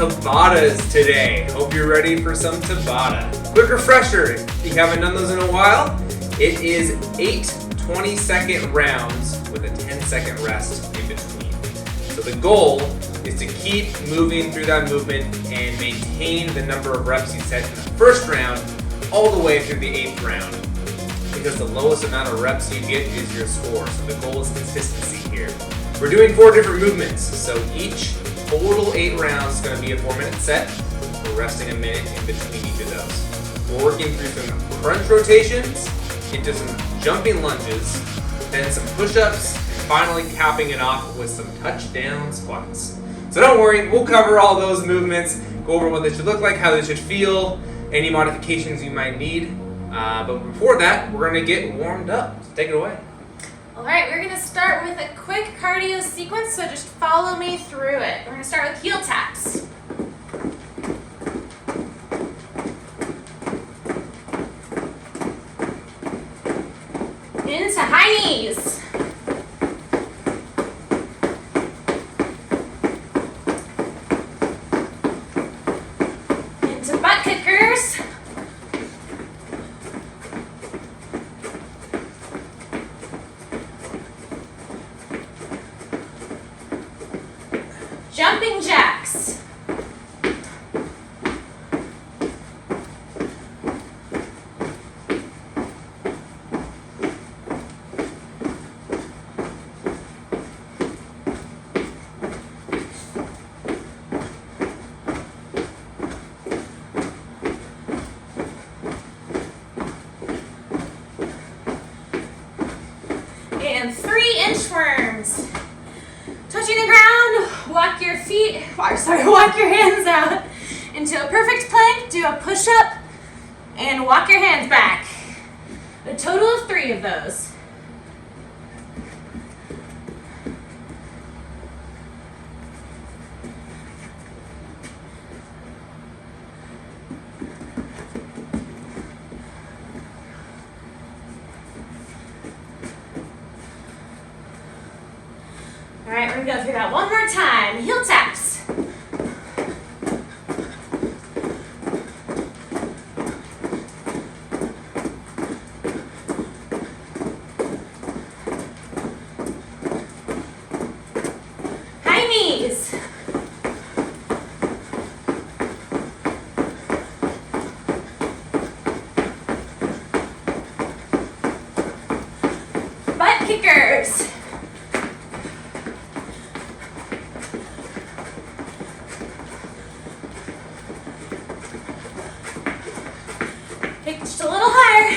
Tabatas today. Hope you're ready for some Tabata. Quick refresher, if you haven't done those in a while, it is 8 20-second rounds with a 10-second rest in between. So the goal is to keep moving through that movement and maintain the number of reps you set in the first round all the way through the 8th round, because the lowest amount of reps you get is your score. So the goal is consistency here. We're doing 4 different movements, so each total 8 rounds is going to be a 4-minute set. We're resting a minute in between each of those. We're working through some crunch rotations into some jumping lunges, then some push-ups, and finally capping it off with some touchdown squats. So don't worry, we'll cover all those movements, go over what they should look like, how they should feel, any modifications you might need. But before that, we're going to get warmed up. So take it away. Alright, we're going to start with a quick cardio sequence, so just follow me through it. We're going to start with heel taps. Into high knees. Into butt kickers. Jumping jacks. And 3 inchworms. Touching the ground, walk your hands out into a perfect plank, do a push-up, and walk your hands back. A total of 3 of those. All right, we're gonna go through that one more time. Heel taps. High knees. Butt kickers. Just a little higher.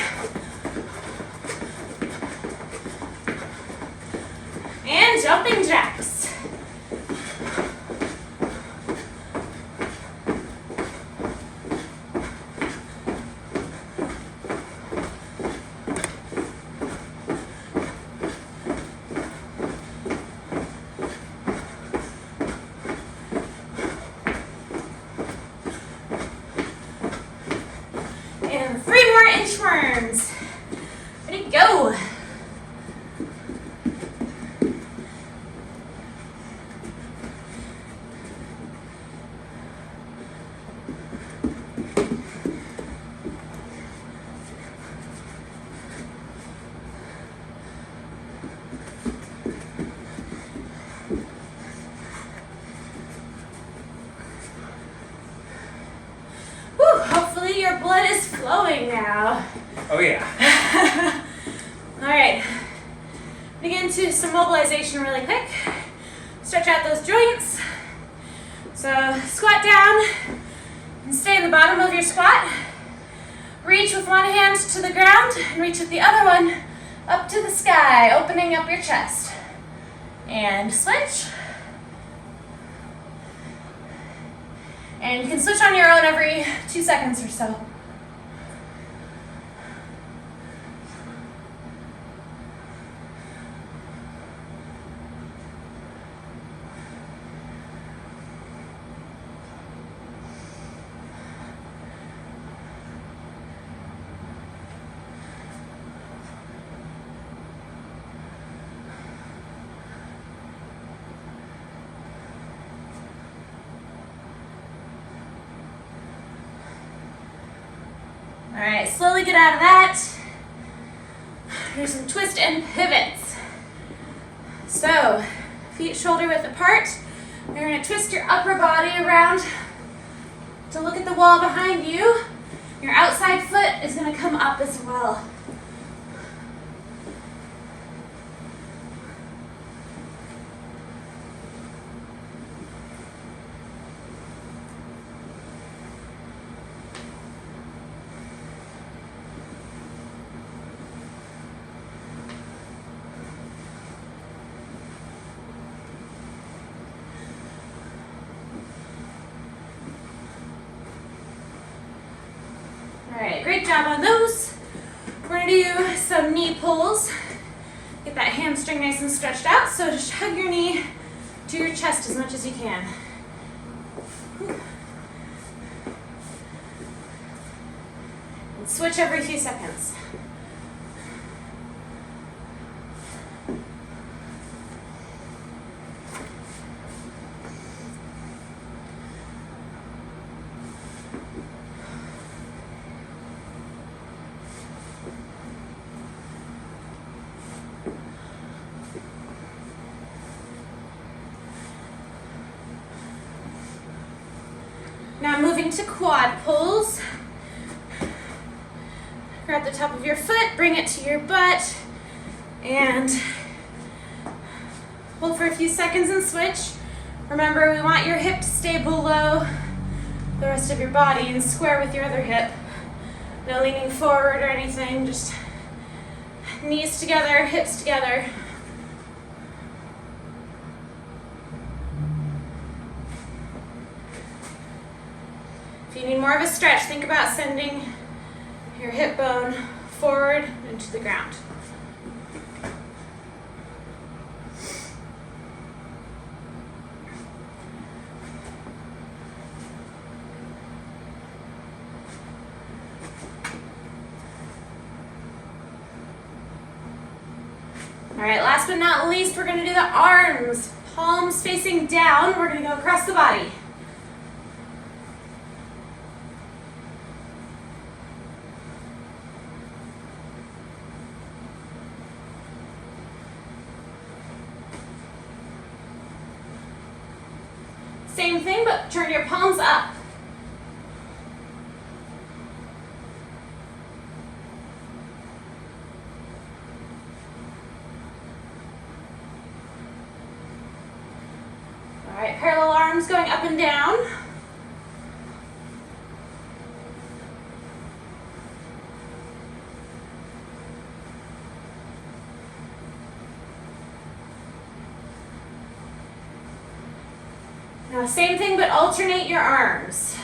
And jumping jacks. And 3 more inchworms. Ready, go. Whew, hopefully your blood is flowing now. Oh yeah. All right, begin to some mobilization really quick. Stretch out those joints. So squat down and stay in the bottom of your squat. Reach with one hand to the ground and reach with the other one up to the sky, opening up your chest. And switch. And you can switch on your own every 2 seconds or so. right, slowly get out of that. Here's some twist and pivots. So, feet shoulder width apart. You're going to twist your upper body around to look at the wall behind you. Your outside foot is going to come up as well. Alright, great job on those. We're going to do some knee pulls. Get that hamstring nice and stretched out, so just hug your knee to your chest as much as you can. And switch every few seconds. Now moving to quad pulls. Grab the top of your foot, bring it to your butt, and hold for a few seconds and switch. Remember, we want your hip to stay below the rest of your body and square with your other hip. No leaning forward or anything, just knees together, hips together. If you need more of a stretch, think about sending your hip bone forward into the ground. All right, last but not least, we're going to do the arms. Palms facing down. We're going to go across the body. Same thing, but turn your palms up. All right, parallel arms going up and down. Now, same thing, but alternate your arms.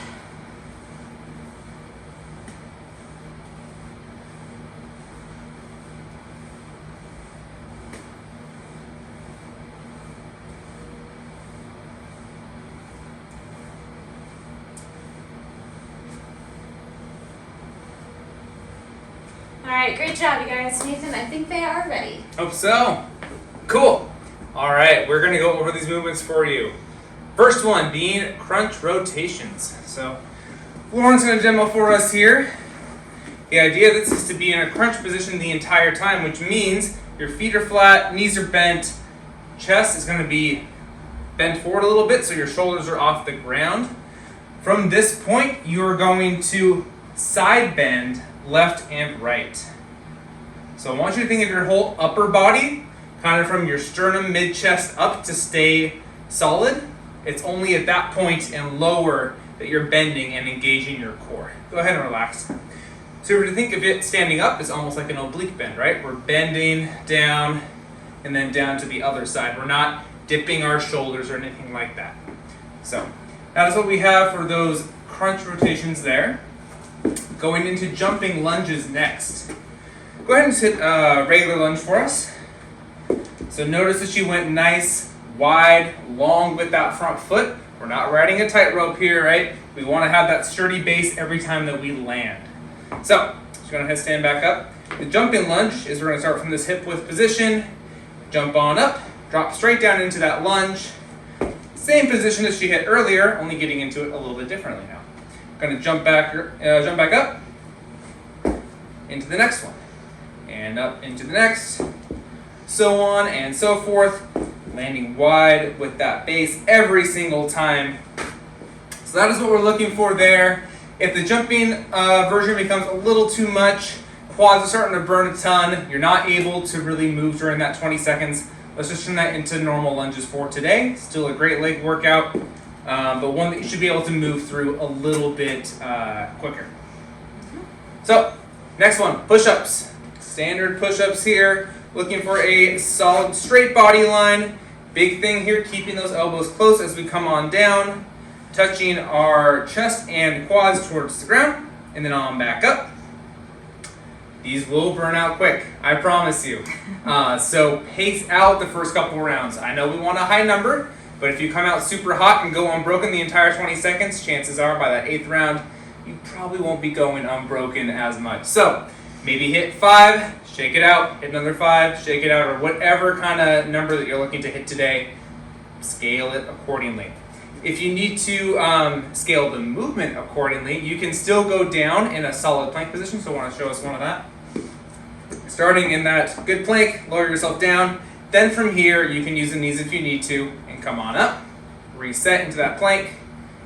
All right, great job, you guys. Nathan, I think they are ready. Hope so. Cool. All right, we're going to go over these movements for you. First one being crunch rotations. So Lauren's going to demo for us here. The idea of this is to be in a crunch position the entire time, which means your feet are flat, knees are bent, chest is going to be bent forward a little bit so your shoulders are off the ground. From this point, you are going to side bend left and right. So I want you to think of your whole upper body, kind of from your sternum, mid-chest up to stay solid. It's only at that point and lower that you're bending and engaging your core. Go ahead and relax. So if you think of it standing up, it's almost like an oblique bend, right? We're bending down and then down to the other side. We're not dipping our shoulders or anything like that. So that is what we have for those crunch rotations there. Going into jumping lunges next. Go ahead and hit a regular lunge for us. So notice that you went nice, wide, long with that front foot. We're not riding a tightrope here, right? We want to have that sturdy base every time that we land. So, just go ahead and stand back up. The jumping lunge is we're going to start from this hip width position, jump on up, drop straight down into that lunge. Same position as she hit earlier, only getting into it a little bit differently now. Going to jump back up, into the next one, and up into the next, so on and so forth, landing wide with that base every single time. So that is what we're looking for there. If the jumping version becomes a little too much, quads are starting to burn a ton, you're not able to really move during that 20 seconds, let's just turn that into normal lunges for today. Still a great leg workout, but one that you should be able to move through a little bit quicker. So, next one, push-ups. Standard push-ups here, looking for a solid straight body line. Big thing here, keeping those elbows close as we come on down, touching our chest and quads towards the ground, and then on back up. These will burn out quick, I promise you. So pace out the first couple rounds. I know we want a high number, but if you come out super hot and go unbroken the entire 20 seconds, chances are by that 8th round, you probably won't be going unbroken as much. So maybe hit 5, shake it out, hit another 5, shake it out, or whatever kind of number that you're looking to hit today, scale it accordingly. If you need to scale the movement accordingly, you can still go down in a solid plank position, so I want to show us one of that. Starting in that good plank, lower yourself down, then from here you can use the knees if you need to, and come on up, reset into that plank,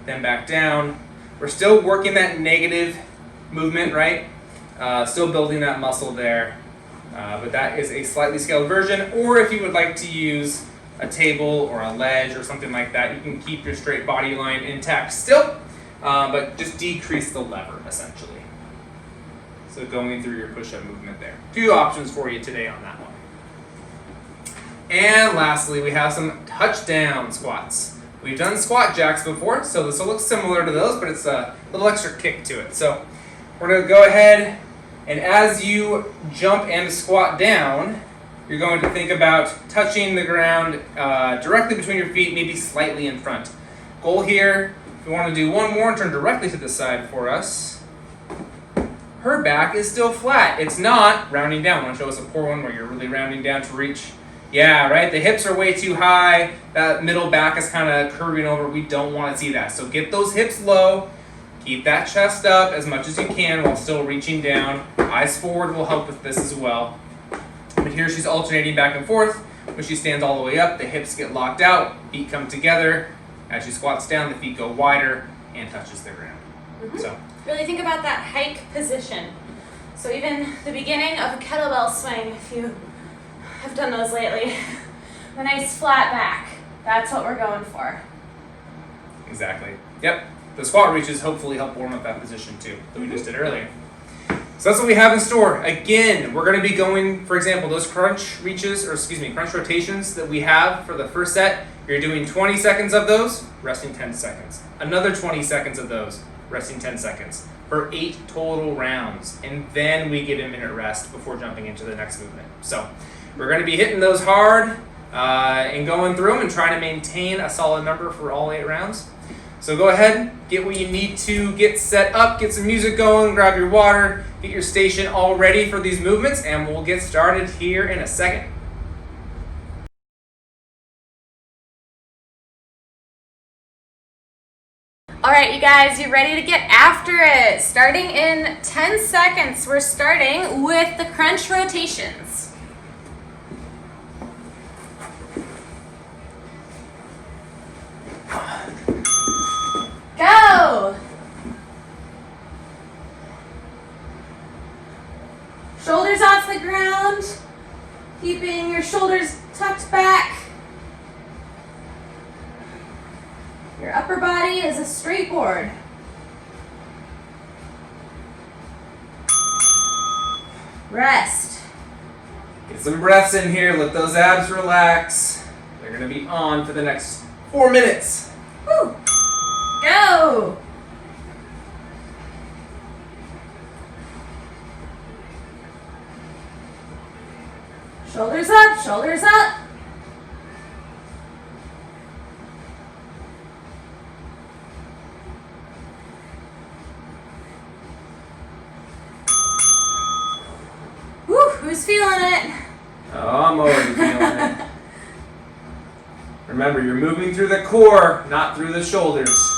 then back down. We're still working that negative movement, right? Still building that muscle there, but that is a slightly scaled version, or if you would like to use a table or a ledge or something like that, you can keep your straight body line intact still, but just decrease the lever essentially. So going through your push-up movement there. A few options for you today on that one. And lastly, we have some touchdown squats. We've done squat jacks before, so this will look similar to those, but it's a little extra kick to it. So we're going to go ahead, and as you jump and squat down, you're going to think about touching the ground directly between your feet, maybe slightly in front. Goal here, if you want to do one more and turn directly to the side for us, her back is still flat. It's not rounding down. Want to show us a poor one where you're really rounding down to reach? Yeah, right? The hips are way too high. That middle back is kind of curving over. We don't want to see that. So get those hips low. Keep that chest up as much as you can while still reaching down. Eyes forward will help with this as well. But here she's alternating back and forth. When she stands all the way up, the hips get locked out, feet come together. As she squats down, the feet go wider and touches the ground. So really think about that hike position. So even the beginning of a kettlebell swing, if you have done those lately, the nice flat back. That's what we're going for. Exactly. Yep. The squat reaches hopefully help warm up that position too that we just did earlier. So that's what we have in store. Again, we're going to be going, for example, those crunch rotations that we have for the first set. You're doing 20 seconds of those, resting 10 seconds. Another 20 seconds of those, resting 10 seconds for 8 total rounds. And then we get a minute rest before jumping into the next movement. So we're going to be hitting those hard and going through them and trying to maintain a solid number for all 8 rounds. So go ahead, get what you need to get set up, get some music going, grab your water, get your station all ready for these movements, and we'll get started here in a second. All right, you guys, you ready to get after it? Starting in 10 seconds, we're starting with the crunch rotations. Go! Shoulders off the ground, keeping your shoulders tucked back. Your upper body is a straight board. Rest. Get some breaths in here, let those abs relax. They're gonna be on for the next 4 minutes. Woo! Go! Shoulders up, shoulders up. Woo, who's feeling it? Oh, I'm already feeling it. Remember, you're moving through the core, not through the shoulders.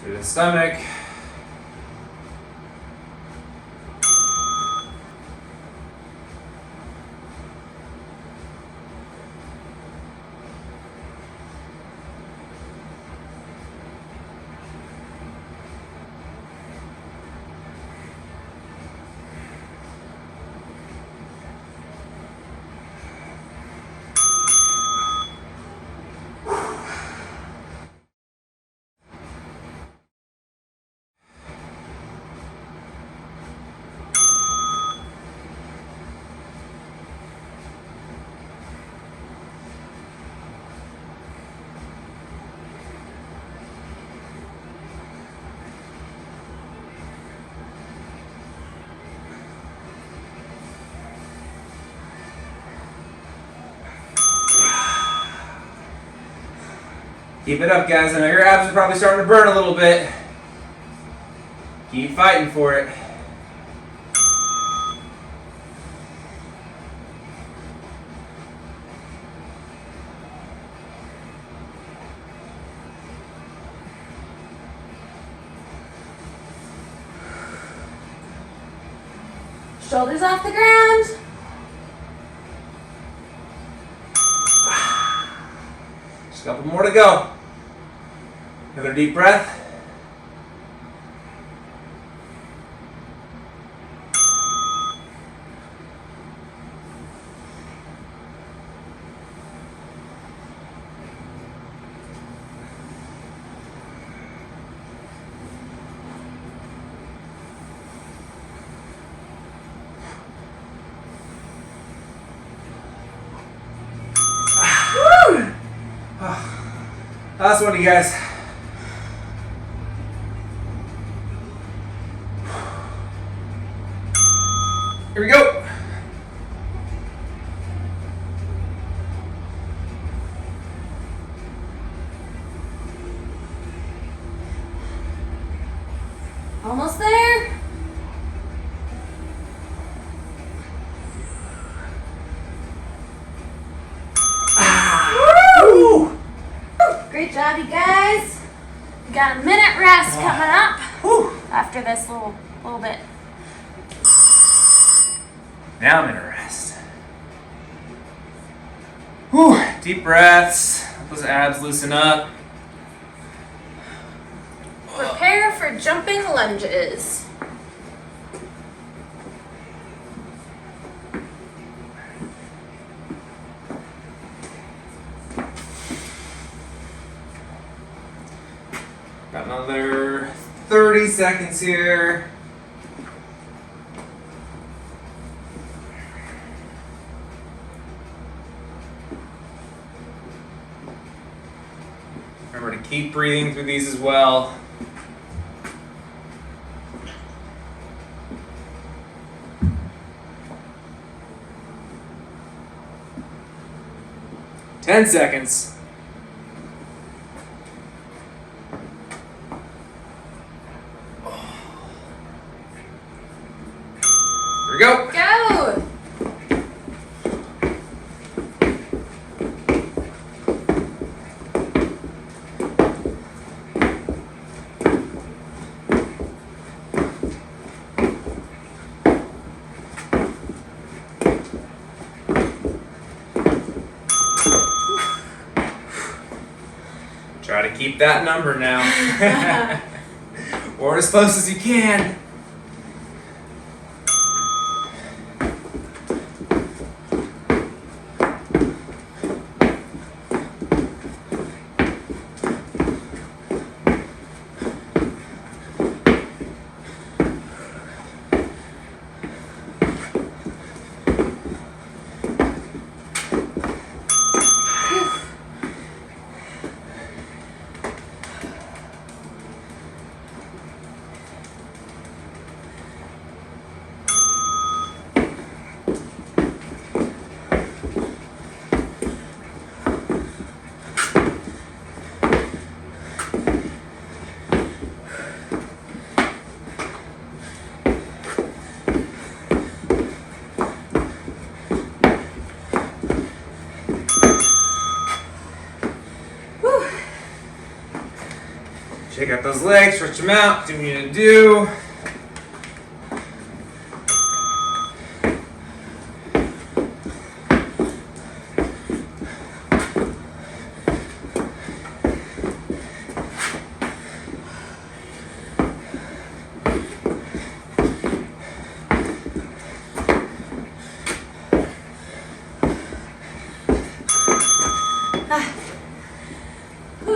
Through the stomach. Keep it up, guys. I know your abs are probably starting to burn a little bit. Keep fighting for it. Shoulders off the ground. Just a couple more to go. Another deep breath. Last one, you guys. Here we go. Almost there. Great job, you guys. We got a minute rest coming up after this little bit. Now I'm in a rest. Whew. Deep breaths. Let those abs loosen up. Prepare for jumping lunges. Got another 30 seconds here. Remember to keep breathing through these as well. Ten seconds. Here we go. Go! Try to keep that number now. Or as close as you can. Take out those legs, stretch them out, do what you need to do.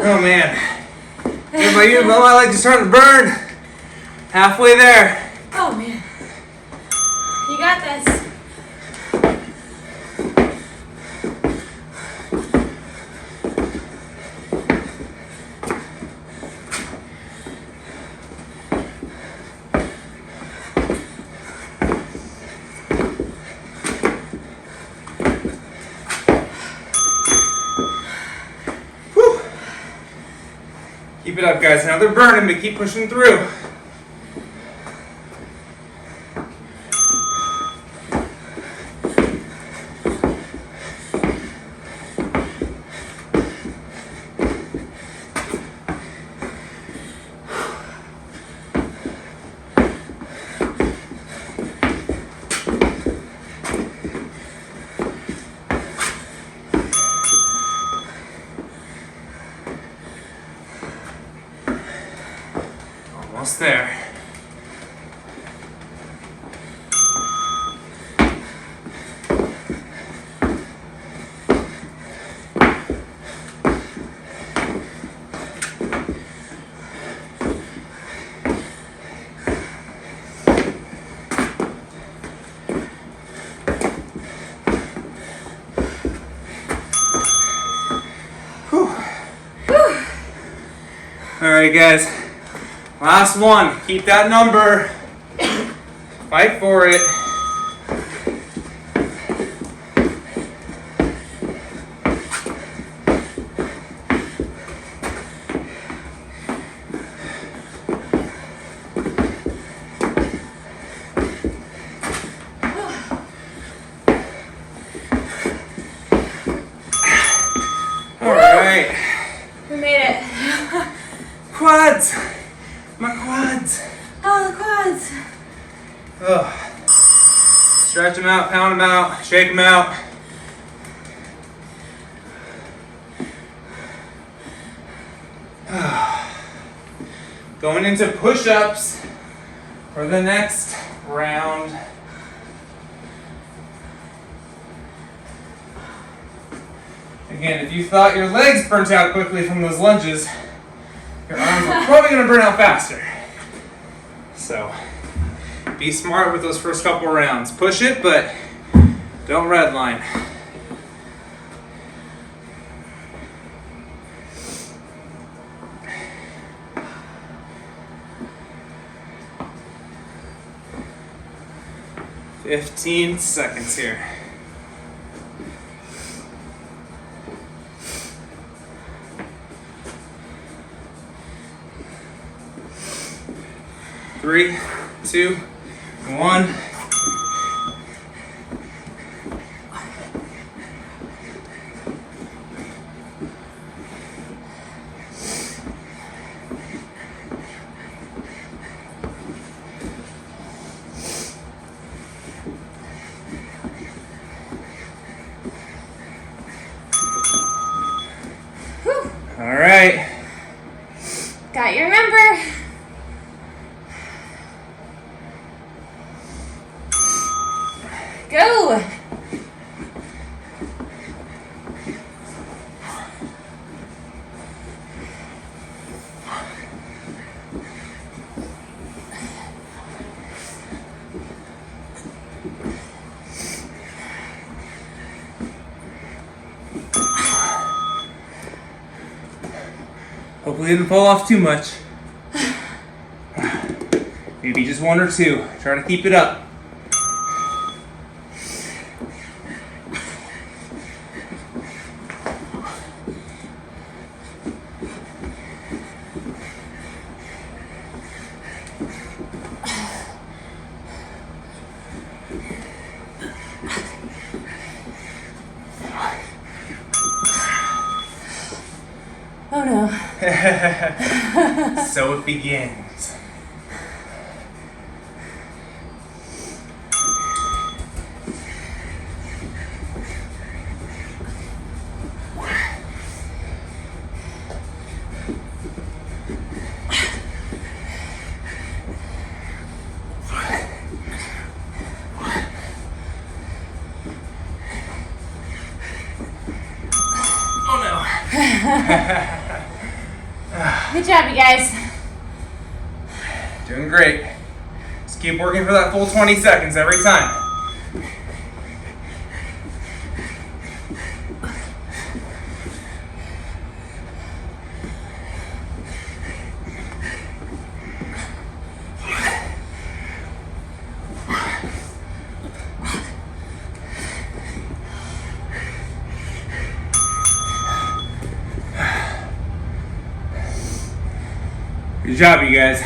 Oh man. What about you? My legs are starting to burn. Halfway there. Oh man. You got this. Keep it up, guys. Now they're burning, but keep pushing through. Almost there. Whew. All right, guys. Last one. Keep that number. Fight for it. All right. We made it. Quads. My quads. Oh, the quads. Ugh. Stretch them out, pound them out, shake them out. Going into push-ups for the next round. Again, if you thought your legs burnt out quickly from those lunges, your arms are probably going to burn out faster. So, be smart with those first couple rounds. Push it, but don't redline. "15 seconds here. Three, two, one. Whew. All right. Got your number. Go. Hopefully it didn't fall off too much. Maybe just one or two. Try to keep it up. Oh no. So it begins. Good job, you guys. Doing great. Just keep working for that full 20 seconds every time. Good job, you guys.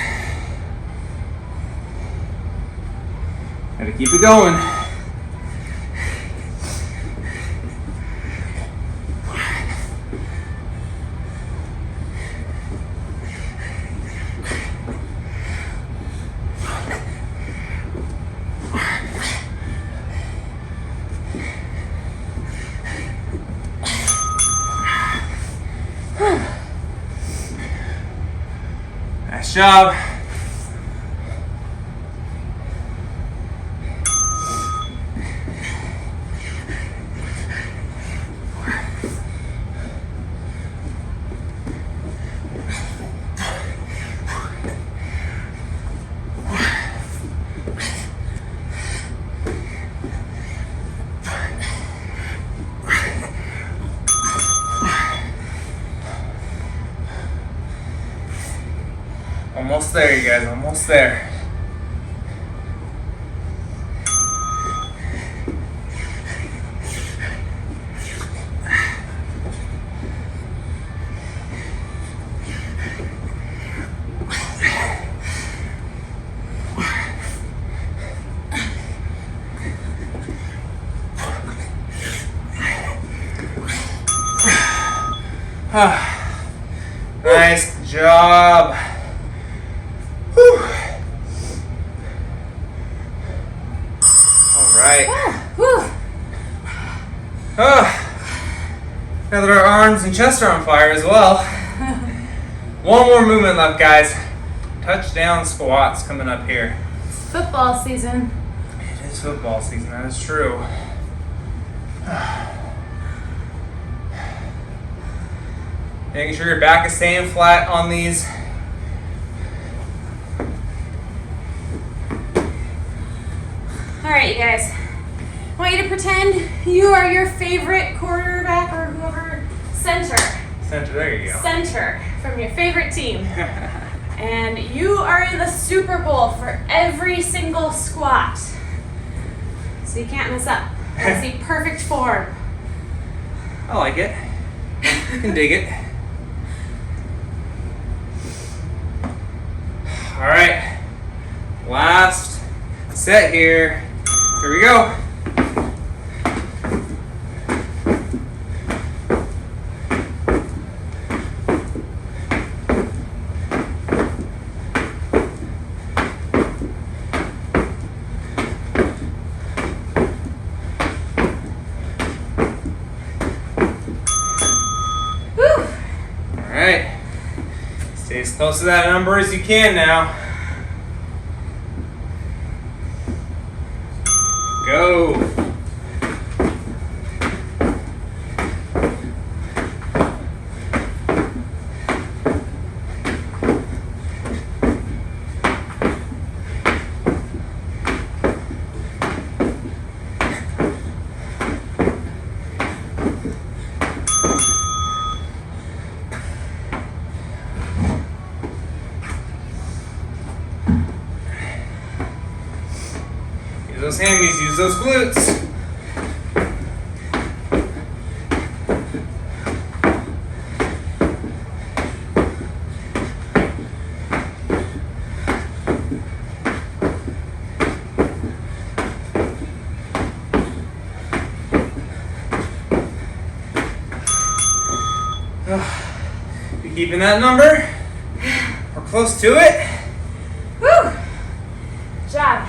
Gotta keep it going. Nice job. Almost there, you guys, almost there. Nice job. Whew. All right. Now that our arms and chest are on fire as well. One more movement left, guys. Touchdown squats coming up here. It's football season. It is football season, that is true. Making sure your back is staying flat on these. All right, you guys. I want you to pretend you are your favorite quarterback or whoever, center. Center, there you go. Center from your favorite team. And you are in the Super Bowl for every single squat. So you can't mess up. I see perfect form. I like it. I can dig it. All right, last set here. Here we go. All right. Stay as close to that number as you can now. Go. Use those hammies, use those glutes. Be Keeping that number. We're close to it. Woo! Good job.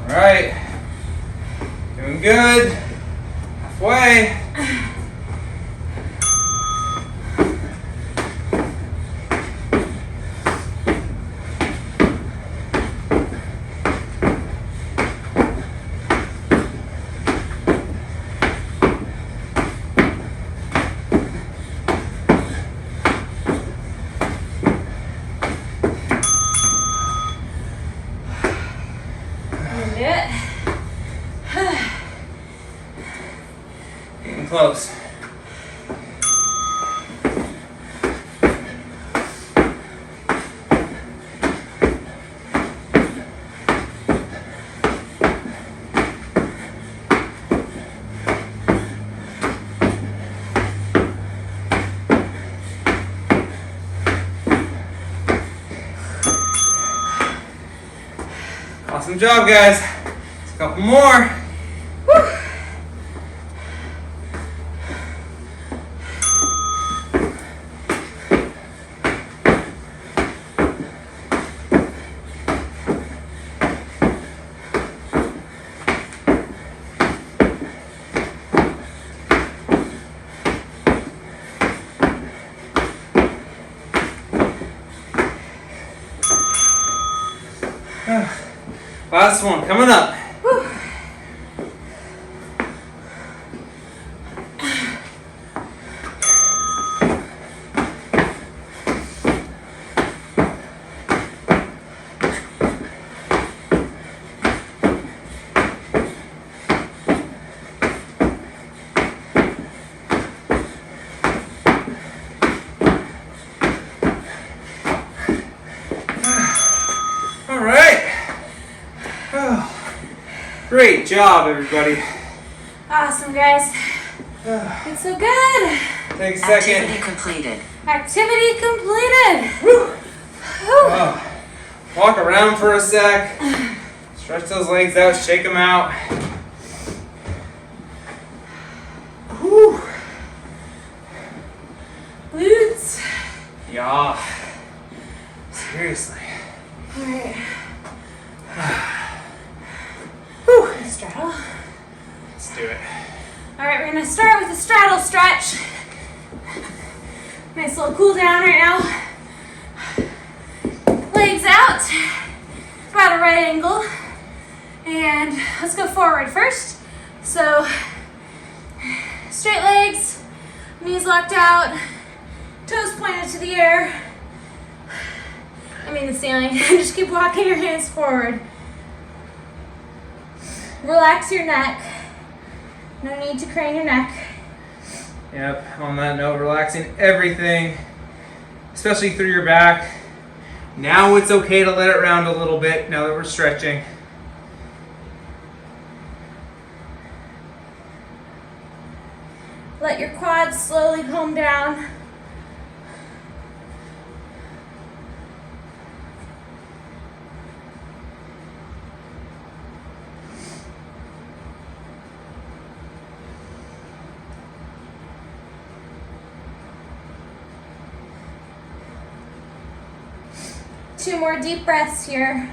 All right. Doing good. Halfway. Getting close. Awesome job, guys. Just a couple more. Woo. Last one coming up. Whew. All right. Great job, everybody. Awesome, guys. It's so good. Take a second. Activity completed. Activity completed. Woo. Whew. Walk around for a sec. Stretch those legs out, shake them out. Whew. Glutes. Yeah. Seriously. All right. Whew. Straddle. Let's do it. All right, we're gonna start with a straddle stretch. Nice little cool down right now. Legs out, about a right angle. And let's go forward first. So, straight legs, knees locked out, toes pointed to the air. The ceiling. Just keep walking your hands forward. Relax your neck. No need to crane your neck. Yep, on that note, relaxing everything, especially through your back. Now it's okay to let it round a little bit now that we're stretching. Let your quads slowly calm down. Two more deep breaths here.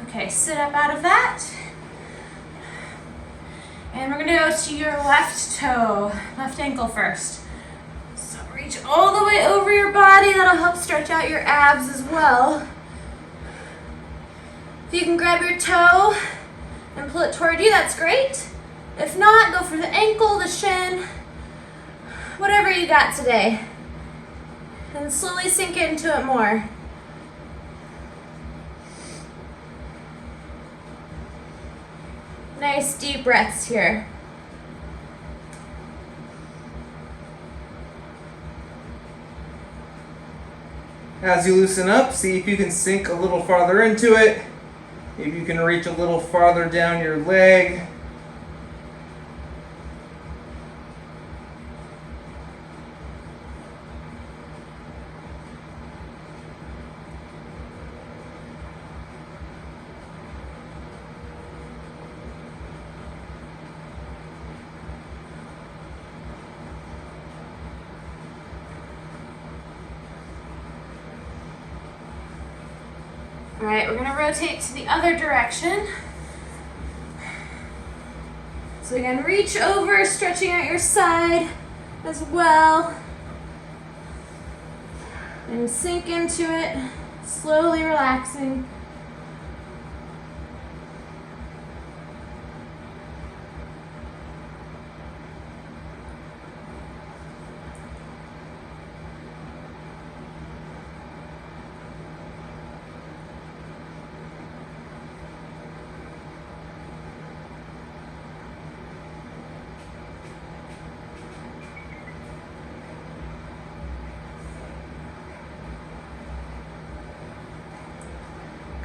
Okay, sit up out of that. And we're gonna go to your left toe, left ankle first. So reach all the way over your body. That'll help stretch out your abs as well. If you can grab your toe and pull it toward you, that's great. If not, go for the ankle, the shin, whatever you got today. And slowly sink into it more. Nice deep breaths here. As you loosen up, see if you can sink a little farther into it. Maybe you can reach a little farther down your leg. All right, we're gonna rotate to the other direction. So again, reach over, stretching out your side as well. And sink into it, slowly relaxing.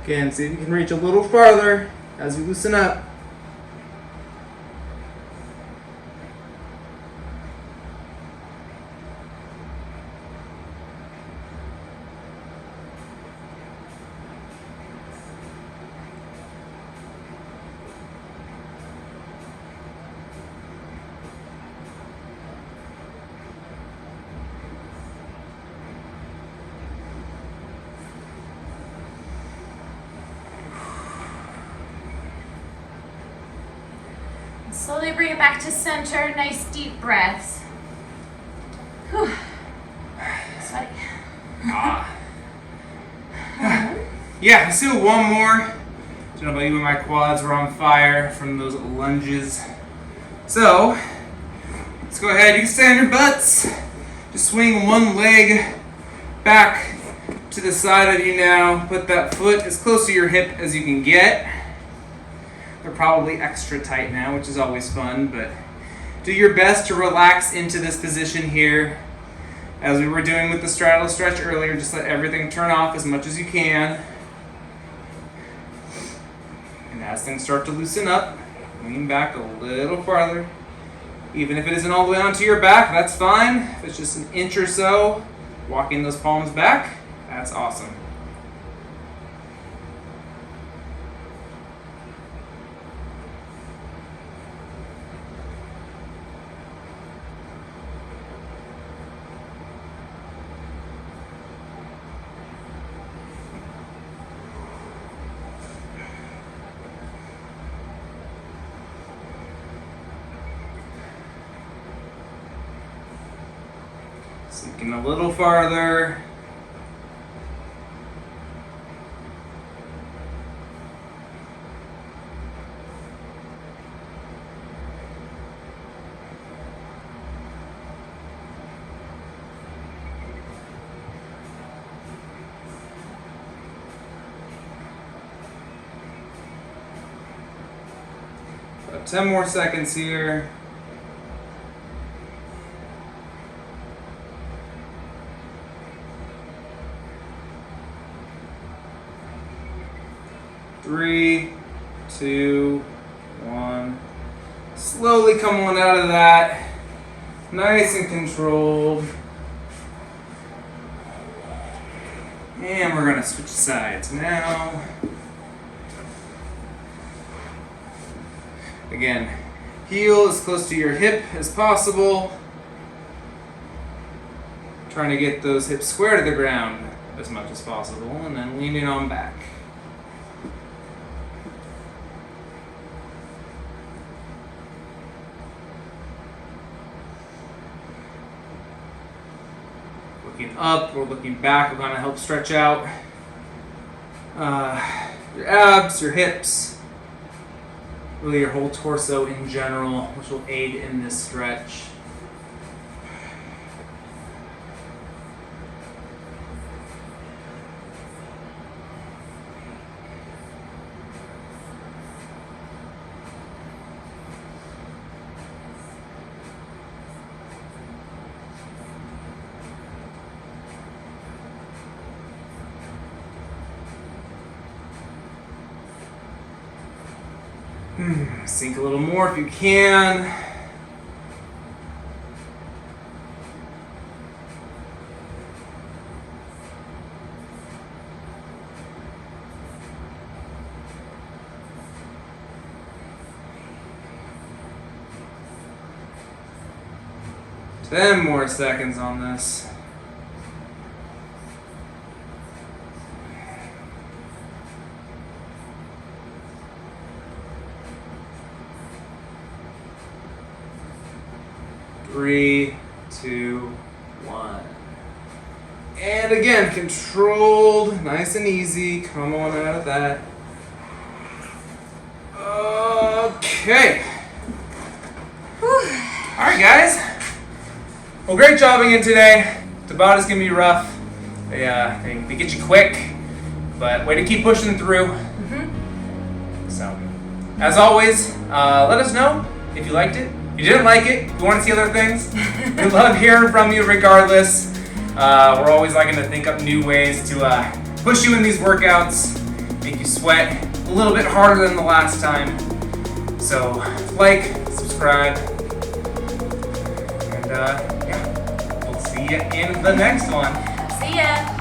Again, see if you can reach a little farther as you loosen up. Slowly bring it back to center. Nice deep breaths. Whew. Sweaty. Yeah, let's do one more. Don't know about you, but my quads were on fire from those lunges. So, let's go ahead. You can stay on your butts. Just swing one leg back to the side of you now. Put that foot as close to your hip as you can get. They're probably extra tight now, which is always fun, but do your best to relax into this position here. As we were doing with the straddle stretch earlier, just let everything turn off as much as you can. And as things start to loosen up, lean back a little farther. Even if it isn't all the way onto your back, that's fine. If it's just an inch or so, walking those palms back, that's awesome. Sinking a little farther. About 10 more seconds here. 3, 2, 1. Slowly come on out of that. Nice and controlled. And we're gonna switch sides now. Again, heel as close to your hip as possible. Trying to get those hips square to the ground as much as possible, and then leaning on back. Looking up or looking back will kind of help stretch out your abs, your hips, really your whole torso in general, which will aid in this stretch. Sink a little more if you can. Ten more seconds on this. Three, two, one. And again, controlled, nice and easy. Come on out of that. Okay. All right, guys. Well, great job again today. Tabata's gonna be rough. They get you quick, but way to keep pushing through. So, as always, let us know if you liked it. If you didn't like it, if you want to see other things, we love hearing from you regardless. We're always liking to think up new ways to push you in these workouts, make you sweat a little bit harder than the last time. So, like, subscribe, and yeah, we'll see you in the next one. See ya.